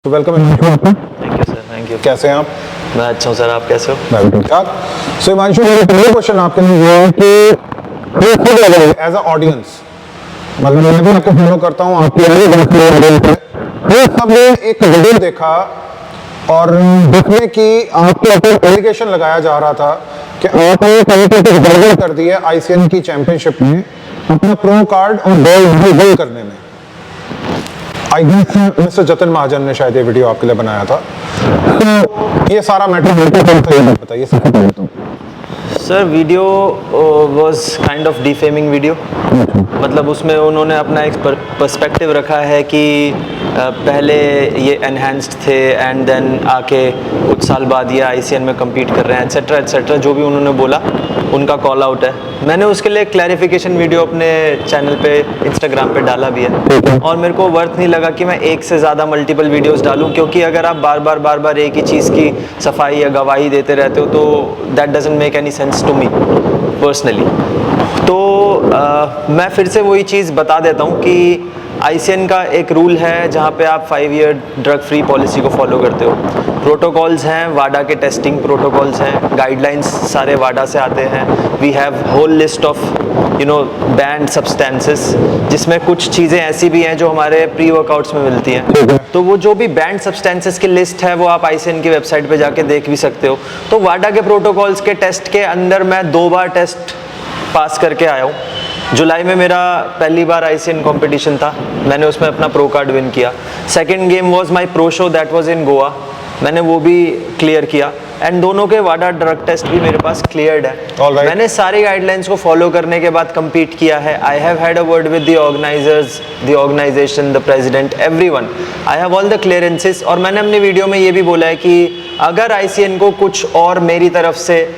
तो welcome. Thank you sir, thank you. कैसे हैं आप? मैं अच्छा हूँ सर, आप कैसे हो? मैं भी ठीक ठाक। सो हिमांशु, मेरा पहला क्वेश्चन आपके लिए ये है कि एज अ ऑडियंस, मतलब मैं भी आपको फॉलो करता हूँ, आपकी ऑडियंस है, हम सब ने एक वीडियो देखा और जिसमें कि आपके ऊपर एलिगेशन लगाया जा रहा था कि आपने कहीं पे कुछ गड़बड़ कर दी है आईसीएन की चैंपियनशिप में अपना प्रो कार्ड और गोल्ड करने में। आई गेस मिस्टर जतिन महाजन ने शायद ये वीडियो आपके लिए बनाया था। तो ये सारा मैटर बताइए सबसे पहले तो। Sir video was kind of defaming video. मतलब उसमें उन्होंने अपना एक पर्सपेक्टिव रखा है कि पहले ये एनहांस्ड थे एंड देन आके कुछ साल बाद ये आईसीएन में compete कर रहे हैं एट्सेट्रा एट्सेट्रा, जो भी उन्होंने बोला उनका कॉल आउट है। मैंने उसके लिए क्लैरिफिकेशन वीडियो अपने चैनल पे इंस्टाग्राम पे डाला भी है और मेरे को वर्थ नहीं लगा कि मैं एक से ज़्यादा मल्टीपल वीडियोस डालूं, क्योंकि अगर आप बार बार एक ही चीज़ की सफाई या गवाही देते रहते हो तो that doesn't make any sense to me personally. तो मैं फिर से वही चीज़ बता देता हूँ कि आईसीएन का एक रूल है जहाँ पे आप 5 ईयर ड्रग फ्री पॉलिसी को फॉलो करते हो। प्रोटोकॉल्स हैं, वाडा के टेस्टिंग प्रोटोकॉल्स हैं, गाइडलाइंस सारे वाडा से आते हैं। We have whole list of banned substances, जिसमें कुछ चीज़ें ऐसी भी हैं जो हमारे प्री वर्कआउट्स में मिलती हैं। तो वो जो भी बैंड सब्सटेंसेस की लिस्ट है वो आप आईसीएन की वेबसाइट पे जाके देख भी सकते हो। तो वाडा के प्रोटोकॉल्स के टेस्ट के अंदर मैं 2 बार टेस्ट पास करके आया हूँ। जुलाई में मेरा पहली बार आईसीएन कंपटीशन था, मैंने उसमें अपना प्रो कार्ड विन किया। Second game was my pro show, that was in Goa, मैंने वो भी क्लियर किया एंड दोनों के वाडा ड्रग टेस्ट भी मेरे पास क्लियर्ड है। right. मैंने सारी गाइडलाइंस को फॉलो करने के बाद compete किया है। I have had a word with the organizers, the organization, the president, everyone. I have all the clearances और मैंने अपनी वीडियो में ये भी बोला है कि अगर आईसीएन को कुछ और मेरी तरफ से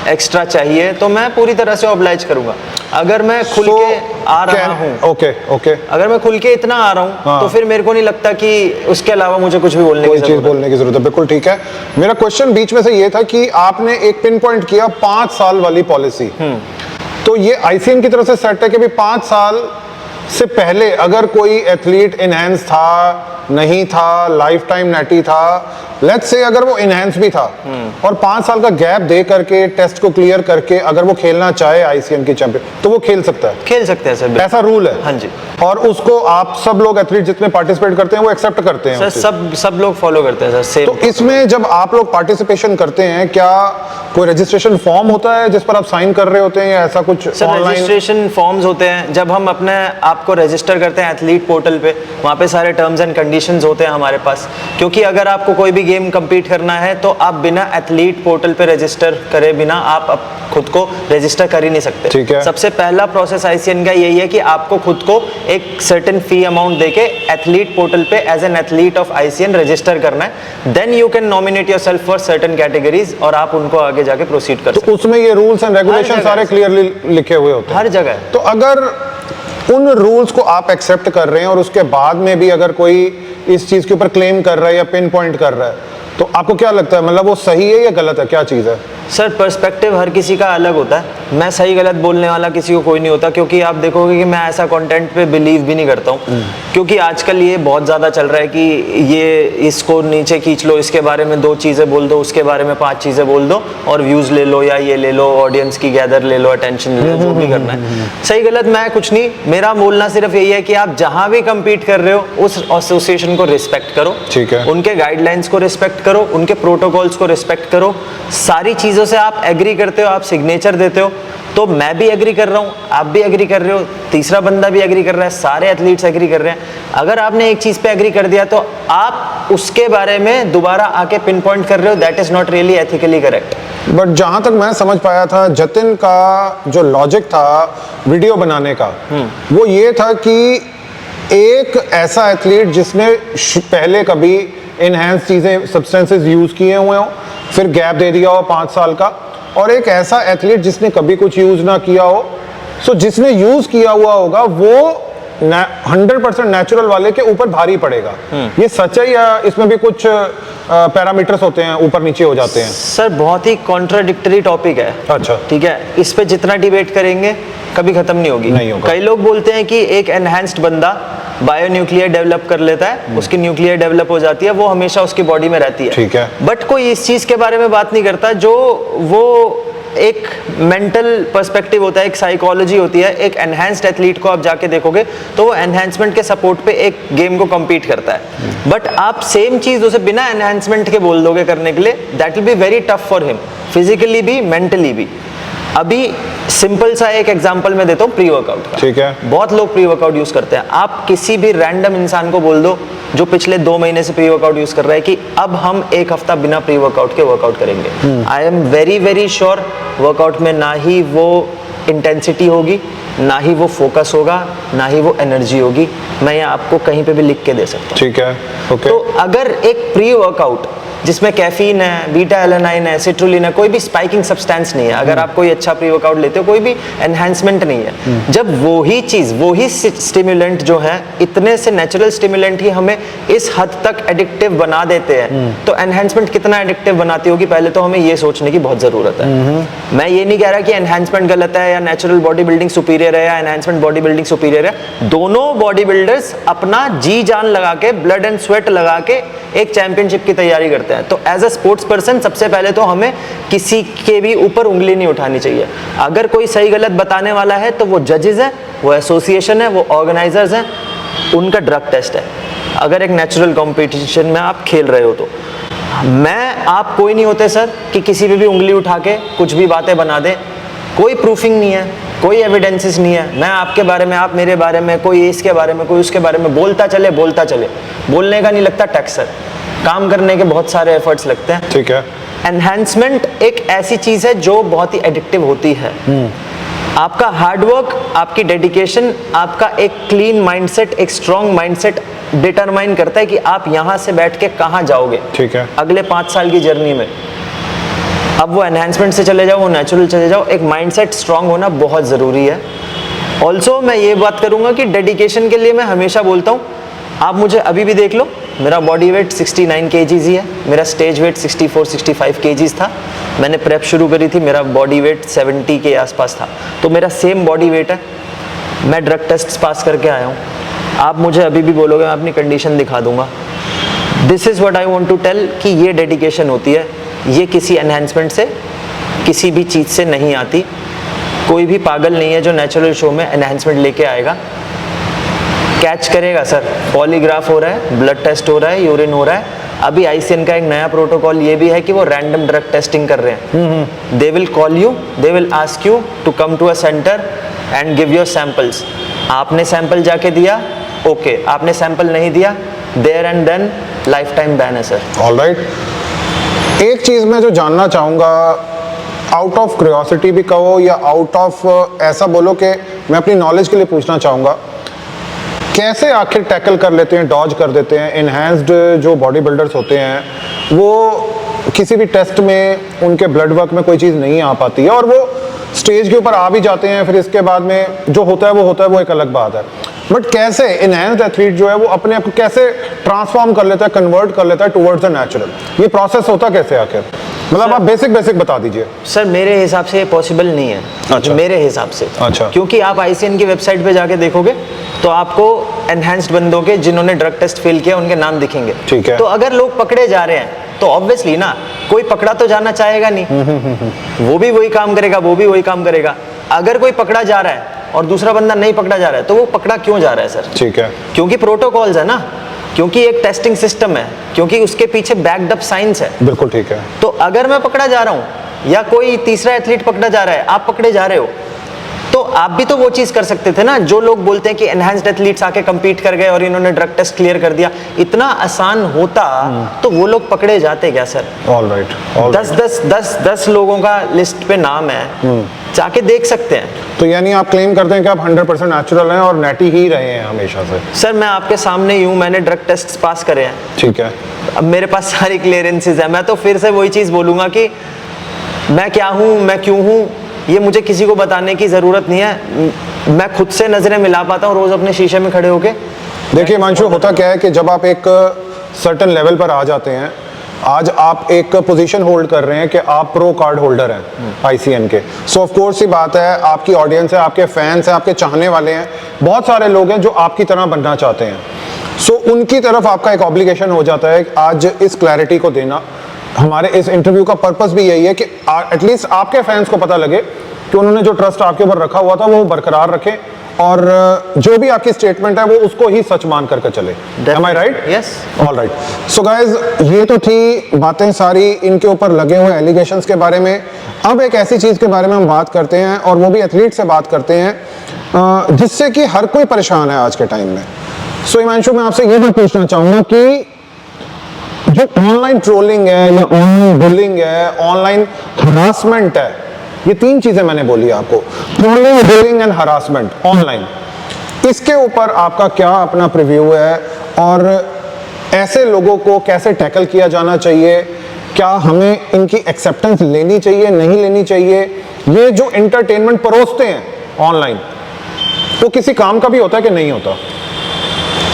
एक्स्ट्रा चाहिए तो मैं पूरी तरह से ऑब्लाइज करूंगा। अगर मैं खुल के आ रहा हूँ, ओके, अगर मैं खुल के इतना आ रहा हूँ तो फिर मेरे को नहीं लगता कि उसके अलावा मुझे कुछ भी बोलने की जरूरत है। बिल्कुल ठीक है। मेरा क्वेश्चन बीच में से ये था कि आपने एक पिन पॉइंट किया 5 साल वाली पॉलिसी, तो ये आईसीएन की तरफ से सेट है कि भी 5 साल से पहले अगर कोई एथलीट इनहैंस था, नहीं था, लाइफ टाइम नेटी था, लेट्स से अगर वो इनहैंस भी था और 5 साल का गैप दे करके टेस्ट को क्लियर करके अगर वो खेलना चाहे आईसीएन की चैंपियन तो वो खेल सकता है? खेल सकते हैं सर, ऐसा रूल है। हाँ जी। और उसको आप सब लोग एथलीट जितने पार्टिसिपेट करते हैं वो एक्सेप्ट करते हैं सर? सब लोग फॉलो करते हैं सर, सेम। तो इसमें जब आप लोग पार्टिसिपेशन करते हैं, क्या कोई रजिस्ट्रेशन फॉर्म होता है जिस पर आप साइन कर रहे होते हैं या ऐसा कुछ? सर रजिस्ट्रेशन फॉर्म्स होते हैं। जब हम अपने आप को रजिस्टर करते हैं एथलीट पोर्टल पे, वहाँ पे सारे टर्म्स एंड कंडीशंस होते हैं हमारे पास, क्योंकि अगर आपको कोई भी गेम compete करना है तो आप बिना एथलीट पोर्टल पे रजिस्टर करे बिना आप खुद को रजिस्टर कर ही नहीं सकते। ठीक है। सबसे पहला प्रोसेस आईसीएन का यही है कि आपको खुद को एक सर्टेन फी अमाउंट देके एथलीट पोर्टल पे as an athlete of ICN register करना है। Then you can nominate yourself for certain categories और आप उनको आगे जाके प्रोसीड कर सकते हैं। तो उसमें ये रूल्स एंड रेगुलेशन सारे क्लियरली लिखे हुए होते हैं हर जगह। तो अगर उन रूल्स को आप एक्सेप्ट कर रहे हैं और उसके बाद में भी अगर कोई इस चीज के ऊपर क्लेम कर रहा है या पिन पॉइंट कर रहा है, तो आपको क्या लगता है, मतलब वो सही है या गलत है, क्या चीज है? सर पर्सपेक्टिव हर किसी का अलग होता है। मैं सही गलत बोलने वाला किसी को कोई नहीं होता, क्योंकि आप देखोगे कि मैं ऐसा कंटेंट पे बिलीव भी नहीं करता हूँ। क्योंकि आजकल ये बहुत ज़्यादा चल रहा है कि ये इसको नीचे खींच लो, इसके बारे में 2 चीज़ें बोल दो, उसके बारे में 5 चीज़ें बोल दो और व्यूज़ ले लो या ये ले लो, ऑडियंस की गैदर ले लो, अटेंशन ले लो, जो भी करना है। सही गलत मैं कुछ नहीं, मेरा बोलना सिर्फ यही है कि आप जहाँ भी कम्पीट कर रहे हो उस एसोसिएशन को रिस्पेक्ट करो। ठीक है। उनके गाइडलाइंस को रिस्पेक्ट करो, उनके प्रोटोकॉल्स को रिस्पेक्ट करो। सारी चीज़ों से आप एग्री करते हो, आप सिग्नेचर देते हो, तो मैं भी एग्री कर रहा हूँ, आप भी एग्री कर रहे हो, तीसरा बंदा भी एग्री कर रहा है, सारे एथलीट्स एग्री कर रहे हैं। अगर आपने एक चीज़ पे एग्री कर दिया तो आप उसके बारे में दोबारा आके पिन पॉइंट कर रहे हो, that is not really ethically correct. But जहां तक मैं समझ पाया था, जतिन का जो लॉजिक था वीडियो बनाने का, वो ये था कि एक ऐसा एथलीट जिसने पहले कभी इनहैंस चीजें सब्सटेंसेस यूज किए हुए हो, फिर गैप दे दिया हो 5 साल का, और एक ऐसा एथलीट जिसने कभी कुछ यूज ना किया हो। सो जिसने यूज किया हुआ होगा वो 100% नेचुरल वाले के ऊपर भारी पड़ेगा। ये सच है या इसमें भी कुछ पैरामीटर्स होते हैं, ऊपर नीचे हो जाते हैं? सर बहुत ही कॉन्ट्राडिक्टरी टॉपिक है। अच्छा, ठीक है, इस पे जितना डिबेट करेंगे कभी खत्म नहीं होगी। नहीं होगा। कई लोग बोलते हैं कि एक एनहांस्ड बंदा बायो न्यूक्लियर डेवलप कर लेता है, उसकी न्यूक्लियर डेवलप हो जाती है, वो हमेशा उसकी बॉडी में रहती है। ठीक है। बट कोई इस चीज के बारे में बात नहीं करता, जो वो एक मेंटल पर्सपेक्टिव होता है, एक साइकोलॉजी होती है। एक एनहांस्ड एथलीट को आप जाके देखोगे तो वो एनहांसमेंट के सपोर्ट पे एक गेम को कम्पीट करता है। बट आप सेम चीज उसे बिना एनहांसमेंट के बोल दोगे करने के लिए, that will be very tough for him, physically भी मेंटली भी। अभी सिंपल सा एक एग्जांपल मैं देता हूँ प्री वर्कआउट का। ठीक है। बहुत लोग प्री वर्कआउट यूज करते हैं। आप किसी भी रैंडम इंसान को बोल दो जो पिछले 2 महीने से प्री वर्कआउट यूज कर रहा है कि अब हम 1 हफ्ता बिना प्री वर्कआउट के वर्कआउट करेंगे, I am very very sure workout में ना ही वो इंटेंसिटी होगी, ना ही वो फोकस होगा, ना ही वो एनर्जी होगी। मैं ये आपको कहीं पे भी लिख के दे सकता हूँ। ठीक है, ओके। तो अगर एक प्री वर्कआउट जिसमें कैफीन है, बीटा एलेनाइन है, सिट्रुलिन है, कोई भी स्पाइकिंग सब्सटेंस नहीं है, अगर आप कोई अच्छा प्री वर्कआउट लेते हो, कोई भी एनहांसमेंट नहीं है, जब वही चीज, वही स्टिमुलेंट जो है, इतने से नेचुरल स्टिमुलेंट ही हमें इस हद तक एडिक्टिव बना देते हैं, तो एनहांसमेंट कितना एडिक्टिव बनाती होगी, पहले तो हमें ये सोचने की बहुत जरूरत है। मैं ये नहीं कह रहा कि एनहांसमेंट गलत है या नेचुरल बॉडी बिल्डिंग सुपीरियर है या एनहांसमेंट बॉडी बिल्डिंग सुपीरियर है। दोनों बॉडी बिल्डर्स अपना जी जान लगा के, ब्लड एंड स्वेट लगा के एक चैंपियनशिप की तैयारी करते हैं। तो एज अ स्पोर्ट्स पर्सन सबसे पहले तो हमें किसी के भी ऊपर उंगली नहीं उठानी चाहिए। अगर कोई सही गलत बताने वाला है तो वो जजेस हैं, वो एसोसिएशन है, वो ऑर्गेनाइजर्स हैं, उनका ड्रग टेस्ट है। अगर एक नेचुरल कंपटीशन में आप खेल रहे हो तो मैं आप कोई नहीं होते सर कि किसी पे भी उंगली उठा के कुछ भी बातें बना दें। कोई प्रूफिंग नहीं है, कोई एविडेंसेस नहीं है। मैं आपके बारे में, आप मेरे बारे में, कोई इसके बारे में, कोई उसके बारे में बोलता चले। बोलने का नहीं लगता टैक्स सर, काम करने के बहुत सारे एफर्ट्स लगते हैं। ठीक है। एनहांसमेंट एक ऐसी चीज है जो बहुत ही एडिक्टिव होती है। आपका हार्डवर्क, आपकी डेडिकेशन, आपका एक क्लीन माइंडसेट, एक स्ट्रॉन्ग माइंडसेट डिटरमाइन करता है कि आप यहां से बैठ के कहां जाओगे। ठीक है। अगले 5 साल की जर्नी में। अब वो एनहांसमेंट से चले जाओ, वो नेचुरल चले जाओ, एक माइंडसेट स्ट्रांग होना बहुत ज़रूरी है। ऑल्सो मैं ये बात करूंगा कि डेडिकेशन के लिए मैं हमेशा बोलता हूँ, आप मुझे अभी भी देख लो, मेरा बॉडी वेट 69 kgs ही है, मेरा स्टेज वेट 64-65 kgs था। मैंने प्रेप शुरू करी थी, मेरा बॉडी वेट 70 के आसपास था, तो मेरा सेम बॉडी वेट है। मैं ड्रग टेस्ट पास करके आया हूँ। आप मुझे अभी भी बोलोगे, मैं अपनी कंडीशन दिखा दूंगा। This is what I want to tell कि ये डेडिकेशन होती है, ये किसी एनहांसमेंट से, किसी भी चीज़ से नहीं आती। कोई भी पागल नहीं है जो नेचुरल शो में एनहांसमेंट लेके आएगा। कैच करेगा सर, पॉलीग्राफ हो रहा है, ब्लड टेस्ट हो रहा है, यूरिन हो रहा है। अभी आईसीएन का एक नया प्रोटोकॉल ये भी है कि वो रैंडम ड्रग टेस्टिंग कर रहे हैं। They will call you, they will ask you to come to a center and give your samples. आपने सैंपल जाके दिया, ओके, आपने सैंपल नहीं दिया, there and then life time ban है सर। ऑलराइट। एक चीज मैं जो जानना चाहूंगा, आउट ऑफ क्यूरियोसिटी भी कहो या आउट ऑफ ऐसा बोलो कि मैं अपनी नॉलेज के लिए पूछना चाहूंगा, कैसे आखिर टैकल कर लेते हैं, डॉज कर देते हैं एनहांस्ड जो बॉडी बिल्डर्स होते हैं, वो किसी भी टेस्ट में उनके ब्लड वर्क में कोई चीज़ नहीं आ पाती है और वो स्टेज के ऊपर आ भी जाते हैं, फिर इसके बाद में जो होता है वो एक अलग बात है। बट कैसे एनहांस्ड एथलीट जो है वो अपने आप को कैसे ट्रांसफॉर्म कर लेता है, कन्वर्ट कर लेता है टुवर्ड्स द नेचुरल, ये प्रोसेस होता कैसे आखिर? मतलब आप बेसिक बता दीजिए सर। मेरे हिसाब से ये पॉसिबल नहीं है। अच्छा। मेरे हिसाब से। अच्छा। क्योंकि आप आईसीएन की वेबसाइट पे जाके देखोगे तो आपको एनहांस्ड बंदों के जिन्होंने ड्रग टेस्ट फेल किया उनके नाम दिखेंगे। ठीक है। तो अगर लोग पकड़े जा रहे हैं तो ऑब्वियसली ना, कोई पकड़ा तो जाना चाहेगा नहीं। वो भी वही काम करेगा, वो भी वही काम करेगा। अगर कोई पकड़ा जा रहा है और दूसरा बंदा नहीं पकड़ा जा रहा है तो वो पकड़ा क्यों जा रहा है सर? ठीक है। क्योंकि प्रोटोकॉल्स है ना, क्योंकि एक टेस्टिंग सिस्टम है, क्योंकि उसके पीछे बैक्ड अप साइंस है। बिल्कुल ठीक है। तो अगर मैं पकड़ा जा रहा हूं या कोई तीसरा एथलीट पकड़ा जा रहा है, आप पकड़े जा रहे हो, तो आप भी तो वो चीज कर सकते थे ना। जो लोग बोलते हैं कि एनहांस्ड एथलीट्स आके compete कर गए और इन्होंने ड्रग टेस्ट क्लियर कर दिया, इतना आसान होता तो वो लोग पकड़े जाते क्या सर? ऑलराइट। 10 लोगों का लिस्ट पे नाम है, जाके देख सकते हैं। तो यानी आप क्लेम करते हैं कि आप 100% नेचुरल हैं और नेटी ही रहे हैं हमेशा से? सर मैं आपके सामने ही हूं, मैंने ड्रग टेस्ट पास करे हैं। ठीक है। अब मेरे पास सारी क्लियरेंसेस है। मैं तो फिर से वही चीज बोलूंगा कि मैं क्या हूं, मैं क्यों हूं, ये मुझे किसी को बताने की जरूरत नहीं है। मैं खुद से नजरें मिला पाता हूँ रोज अपने शीशे में खड़े होके। देखिए हिमांशु, होता क्या है कि जब आप एक सर्टेन लेवल पर आ जाते हैं आज आप एक पोजीशन होल्ड कर रहे हैं कि आप प्रो कार्ड होल्डर हैं आईसीएन के। सो ऑफ कोर्स ही बात है, आपकी ऑडियंस है, आपके फैंस हैं, आपके चाहने वाले हैं, बहुत सारे लोग हैं जो आपकी तरह बनना चाहते हैं। सो उनकी तरफ आपका एक ऑब्लिगेशन हो जाता है आज इस क्लैरिटी को देना। हमारे इस इंटरव्यू का पर्पस भी यही है कि एटलीस्ट आपके फैंस को पता लगे कि उन्होंने जो ट्रस्ट आपके ऊपर रखा हुआ था वो बरकरार रखें, और जो भी आपकी स्टेटमेंट है वो उसको ही सच मान करके चले। Am I right? Yes. All right. So guys, ये तो थी बातें सारी इनके ऊपर लगे हुए एलिगेशंस के बारे में। अब एक ऐसी चीज़ के बारे में हम बात करते हैं, और वो भी एथलीट से बात करते हैं जिससे कि हर कोई परेशान है आज के टाइम में। सो हिमांशु, मैं आपसे ये भी पूछना चाहूँगा कि जो ऑनलाइन ट्रोलिंग है या ऑनलाइन बुलिंग है, ऑनलाइन हरासमेंट है, ये तीन चीजें मैंने बोली आपको, trolling, bullying and harassment online, इसके ऊपर आपका क्या अपना प्रीव्यू है, और ऐसे लोगों को कैसे टैकल किया जाना चाहिए? क्या हमें इनकी एक्सेप्टेंस लेनी चाहिए, नहीं लेनी चाहिए? ये जो एंटरटेनमेंट परोसते हैं ऑनलाइन, वो किसी काम का भी होता है कि नहीं होता?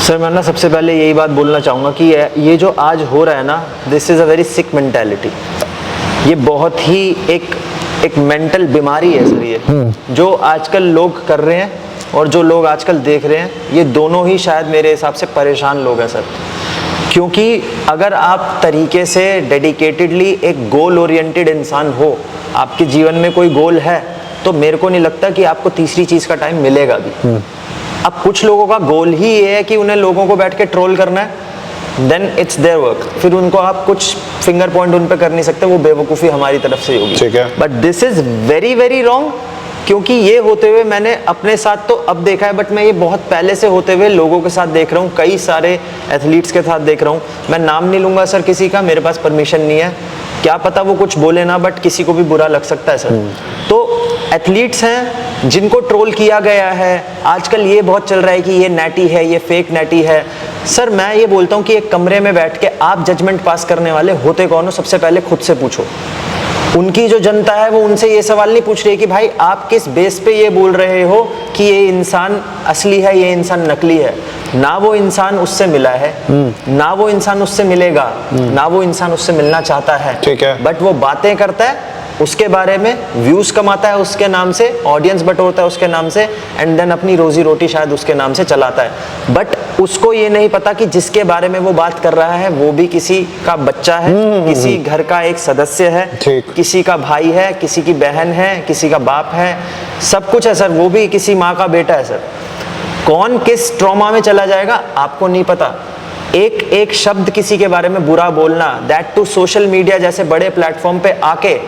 सर मैं ना सबसे पहले यही बात बोलना चाहूँगा कि ये जो आज हो रहा है ना, this is a very sick mentality. ये बहुत ही एक मेंटल बीमारी है सर। ये जो आजकल लोग कर रहे हैं और जो लोग आजकल देख रहे हैं, ये दोनों ही शायद मेरे हिसाब से परेशान लोग हैं सर। क्योंकि अगर आप तरीके से डेडिकेटेडली एक गोल ओरिएंटेड इंसान हो, आपके जीवन में कोई गोल है, तो मेरे को नहीं लगता कि आपको तीसरी चीज़ का टाइम मिलेगा भी। अब कुछ लोगों का गोल ही ये है कि उन्हें लोगों को बैठ के ट्रोल करना है, देन इट्स देयर वर्क। फिर उनको आप कुछ फिंगर पॉइंट उन पे कर नहीं सकते, वो बेवकूफ़ी हमारी तरफ से होगी। ठीक है। But this is very very wrong, क्योंकि ये होते हुए मैंने अपने साथ तो अब देखा है, बट मैं ये बहुत पहले से होते हुए लोगों के साथ देख रहा हूँ, कई सारे एथलीट्स के साथ देख रहा हूँ। मैं नाम नहीं लूँगा सर किसी का, मेरे पास परमिशन नहीं है, क्या पता वो कुछ बोले ना, बट किसी को भी बुरा लग सकता है सर। तो एथलीट्स हैं जिनको ट्रोल किया गया है, आजकल ये बहुत चल रहा है कि ये नैटी है, ये फेक नैटी है। सर मैं ये बोलता हूँ कि एक कमरे में बैठ के आप जजमेंट पास करने वाले होते कौन हो, सबसे पहले खुद से पूछो। उनकी जो जनता है वो उनसे ये सवाल नहीं पूछ रही कि भाई आप किस बेस पे ये बोल रहे हो कि ये इंसान असली है, ये इंसान नकली है। ना वो इंसान उससे मिला है, ना वो इंसान उससे मिलेगा, ना वो इंसान उससे मिलना चाहता है। ठीक है। बट वो बातें करता है, उसके बारे में व्यूज कमाता है उसके नाम से, ऑडियंस बटोरता है उसके नाम से, एंड देन अपनी रोजी रोटी शायद उसके नाम से चलाता है। बट उसको ये नहीं पता कि जिसके बारे में वो बात कर रहा है वो भी किसी का बच्चा है, किसी घर का एक सदस्य है, किसी का भाई है, किसी की बहन है, किसी का बाप है, सब कुछ है सर। वो भी किसी माँ का बेटा है सर। कौन किस ट्रॉमा में चला जाएगा आपको नहीं पता। एक शब्द किसी के बारे में बुरा बोलना, दैट टू सोशल मीडिया जैसे बड़े प्लेटफॉर्म पे आके,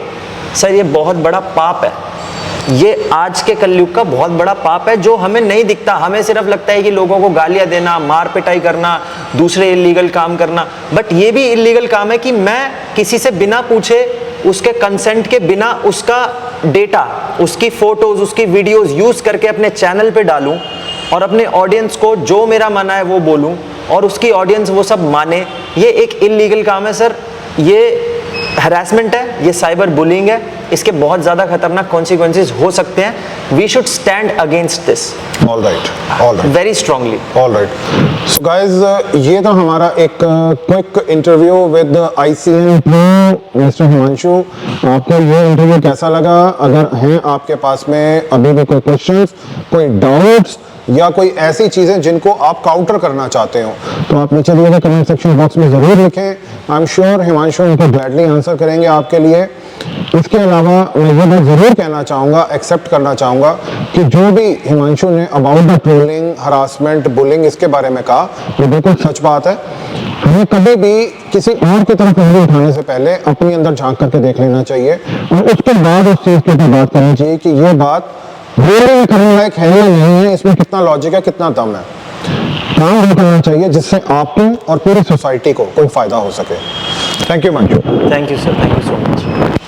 सर ये बहुत बड़ा पाप है। ये आज के कलयुग का बहुत बड़ा पाप है जो हमें नहीं दिखता। हमें सिर्फ लगता है कि लोगों को गालियां देना, मार पिटाई करना, दूसरे इलीगल काम करना, बट ये भी इलीगल काम है कि मैं किसी से बिना पूछे, उसके कंसेंट के बिना उसका डेटा, उसकी फोटोज, उसकी वीडियोस यूज करके अपने चैनल पे डालूं और अपने ऑडियंस को जो मेरा माना है वो बोलूं और उसकी ऑडियंस वो सब माने। ये एक इलीगल काम है सर। ये हरासमेंट है, ये साइबर बुलिंग है, इसके बहुत ज्यादा खतरनाक कॉन्सिक्वेंसेस हो सकते हैं। We should stand against this alright very strongly. Alright so guys, ये था हमारा एक quick interview with ICN pro mister Himanshu. आपको ये इंटरव्यू कैसा लगा? अगर हैं आपके पास में अभी भी कोई क्वेश्चंस, कोई डाउट्स या कोई ऐसी चीजें जिनको आप काउंटर करना चाहते हो, तो आप नीचे दिए गए कमेंट सेक्शन बॉक्स में जरूर लिखें। आई एम श्योर हिमांशु उनको ग्लैडली आंसर करेंगे आपके लिए। इसके अलावा मैं ये बात जरूर कहना चाहूँगा, एक्सेप्ट करना चाहूँगा कि जो भी हिमांशु ने about the trolling, harassment, bullying इसके बारे में कहा, ये बिल्कुल सच बात है। हमें कभी भी किसी और की तरफ उंगली उठाने से पहले अपने अंदर झांक करके देख लेना चाहिए और उसके बाद उस चीज़ के ऊपर बात करनी चाहिए कि ये बात बोलने करने लायक है या नहीं है, इसमें कितना लॉजिक है, कितना दम है। काम वो करना चाहिए जिससे आपको और पूरी सोसाइटी को कोई फायदा हो सके। Thank you Manju. Thank you sir, thank you so much.